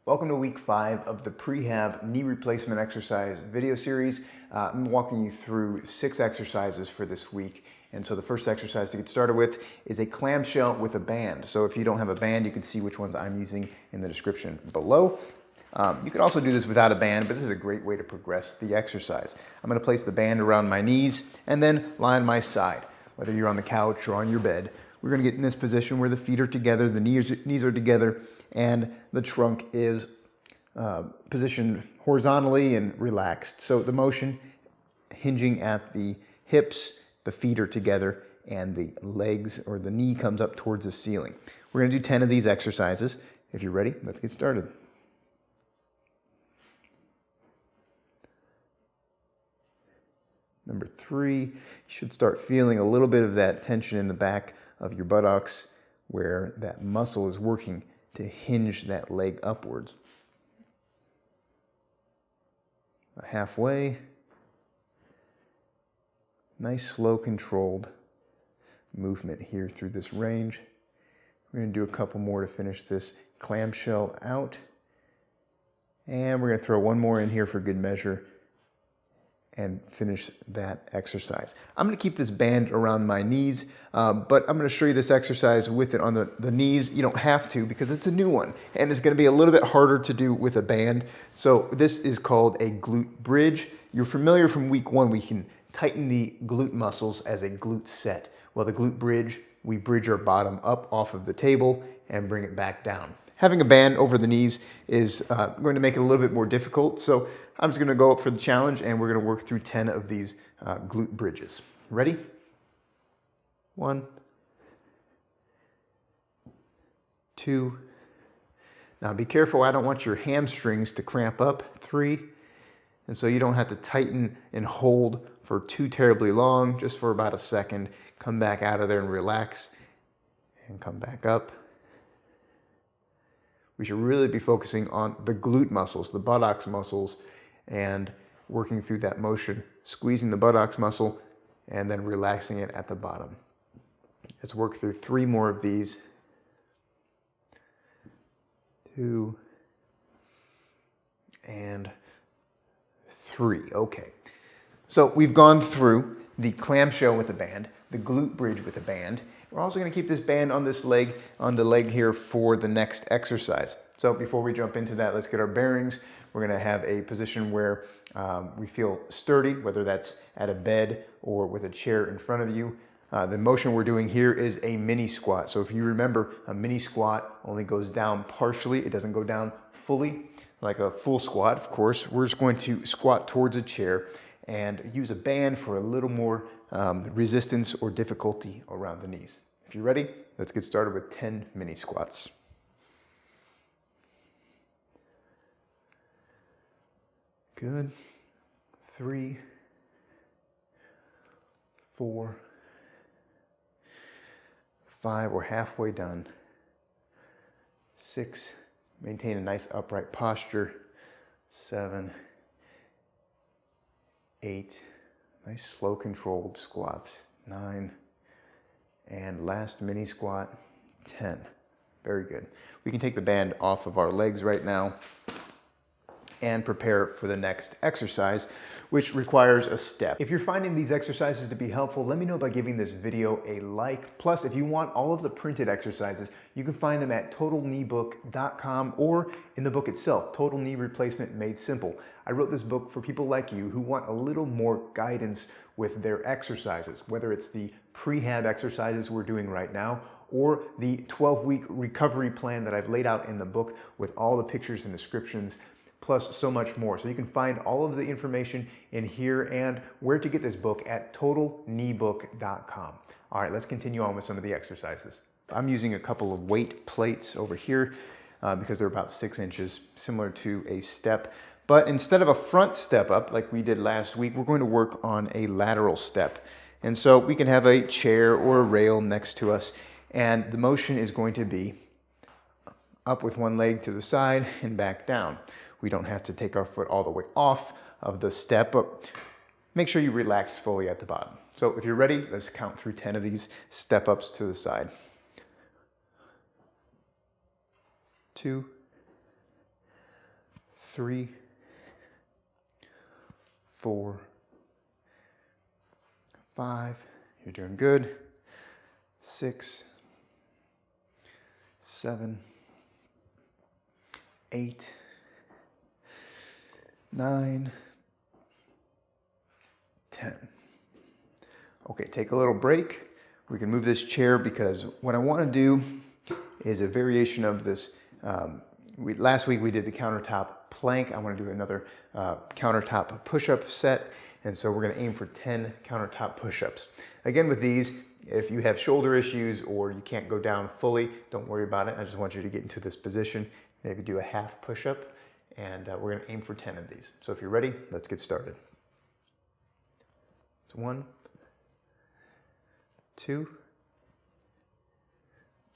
Welcome to week 5 of the Prehab knee replacement exercise video series. I'm walking you through 6 exercises for this week. And so the first exercise to get started with is a clamshell with a band. So if you don't have a band, you can see which ones I'm using in the description below. You can also do this without a band, but this is a great way to progress the exercise. I'm going to place the band around my knees and then lie on my side. Whether you're on the couch or on your bed, we're going to get in this position where the feet are together, the knees are together, and the trunk is positioned horizontally and relaxed. So the motion hinging at the hips, the feet are together, and the legs or the knee comes up towards the ceiling. We're going to do 10 of these exercises. If you're ready, let's get started. Number 3, you should start feeling a little bit of that tension in the back of your buttocks where that muscle is working to hinge that leg upwards. Halfway. Nice, slow, controlled movement here through this range. We're going to do a couple more to finish this clamshell out. And we're going to throw one more in here for good measure and finish that exercise. I'm going to keep this band around my knees, but I'm going to show you this exercise with it on the knees. You don't have to because it's a new one, and it's going to be a little bit harder to do with a band. So this is called a glute bridge. You're familiar from week 1, we can tighten the glute muscles as a glute set. Well, the glute bridge, we bridge our bottom up off of the table and bring it back down. Having a band over the knees is going to make it a little bit more difficult, so I'm just going to go up for the challenge and we're going to work through 10 of these glute bridges. Ready? 1, 2. Now be careful, I don't want your hamstrings to cramp up. 3. And so you don't have to tighten and hold for too terribly long, just for about a second. Come back out of there and relax and come back up. We should really be focusing on the glute muscles, the buttocks muscles, and working through that motion, squeezing the buttocks muscle and then relaxing it at the bottom. Let's work through 3 more of these. 2 and 3. Okay. So we've gone through the clamshell with a band, the glute bridge with a band. We're also going to keep this band on this leg, on the leg here for the next exercise. So before we jump into that, let's get our bearings. We're going to have a position where we feel sturdy, whether that's at a bed or with a chair in front of you. The motion we're doing here is a mini squat. So if you remember, a mini squat only goes down partially. It doesn't go down fully like a full squat, of course. We're just going to squat towards a chair and use a band for a little more resistance or difficulty around the knees. If you're ready, let's get started with 10 mini squats. Good. 3, 4, 5, we're halfway done. 6, maintain a nice upright posture. 7, 8, nice slow controlled squats. 9, and last mini squat, 10. Very good. We can take the band off of our legs right now and prepare for the next exercise, which requires a step. If you're finding these exercises to be helpful, let me know by giving this video a like. Plus, if you want all of the printed exercises, you can find them at totalkneebook.com or in the book itself, Total Knee Replacement Made Simple. I wrote this book for people like you who want a little more guidance with their exercises, whether it's the prehab exercises we're doing right now or the 12-week recovery plan that I've laid out in the book with all the pictures and descriptions, plus so much more. So you can find all of the information in here and where to get this book at totalkneebook.com. All right, let's continue on with some of the exercises. I'm using a couple of weight plates over here because they're about 6 inches, similar to a step. But instead of a front step up like we did last week, we're going to work on a lateral step. And so we can have a chair or a rail next to us, and the motion is going to be up with one leg to the side and back down. We don't have to take our foot all the way off of the step, but make sure you relax fully at the bottom. So if you're ready, let's count through 10 of these step ups to the side. 2, 3, 4, 5. You're doing good. 6, 7, 8, 9, 10. Okay, take a little break. We can move this chair because what I want to do is a variation of this. Last week we did the countertop plank. I want to do another countertop push-up set. And so we're going to aim for 10 countertop push-ups. Again, with these, if you have shoulder issues or you can't go down fully, don't worry about it. I just want you to get into this position, maybe do a half push-up, and we're going to aim for 10 of these. So if you're ready, let's get started. It's 1, 2,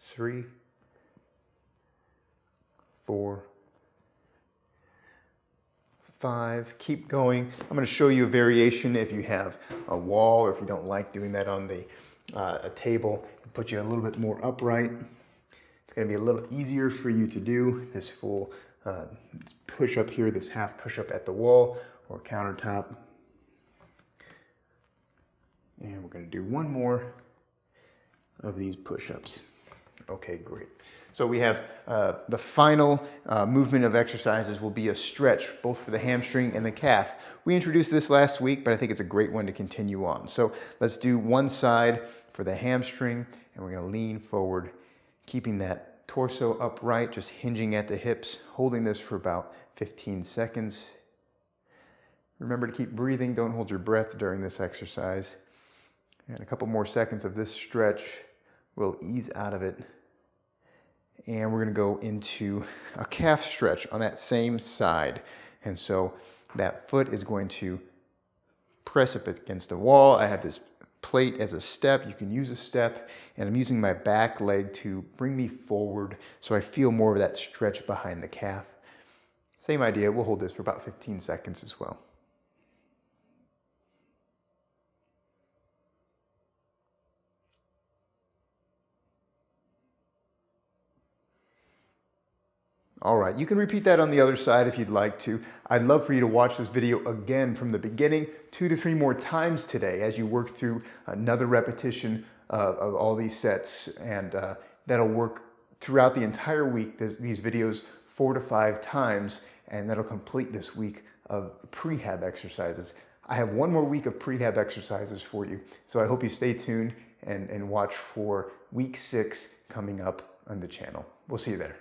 3, 4, 5. Keep going. I'm going to show you a variation if you have a wall or if you don't like doing that on the a table. Put you a little bit more upright. It's going to be a little easier for you to do this full push up here, this half push up at the wall or countertop. And we're going to do one more of these push-ups. Okay, great. So we have the final movement of exercises will be a stretch, both for the hamstring and the calf. We introduced this last week, but I think it's a great one to continue on. So let's do one side for the hamstring, and we're going to lean forward, keeping that torso upright, just hinging at the hips, holding this for about 15 seconds. Remember to keep breathing. Don't hold your breath during this exercise. And a couple more seconds of this stretch. We'll ease out of it. And we're going to go into a calf stretch on that same side. And so that foot is going to press up against the wall. I have this plate as a step. You can use a step. And I'm using my back leg to bring me forward so I feel more of that stretch behind the calf. Same idea. We'll hold this for about 15 seconds as well. All right, you can repeat that on the other side if you'd like to. I'd love for you to watch this video again from the beginning 2 to 3 more times today as you work through another repetition of all these sets. And that'll work throughout the entire week, these videos 4 to 5 times, and that'll complete this week of prehab exercises. I have one more week of prehab exercises for you, so I hope you stay tuned and watch for week 6 coming up on the channel. We'll see you there.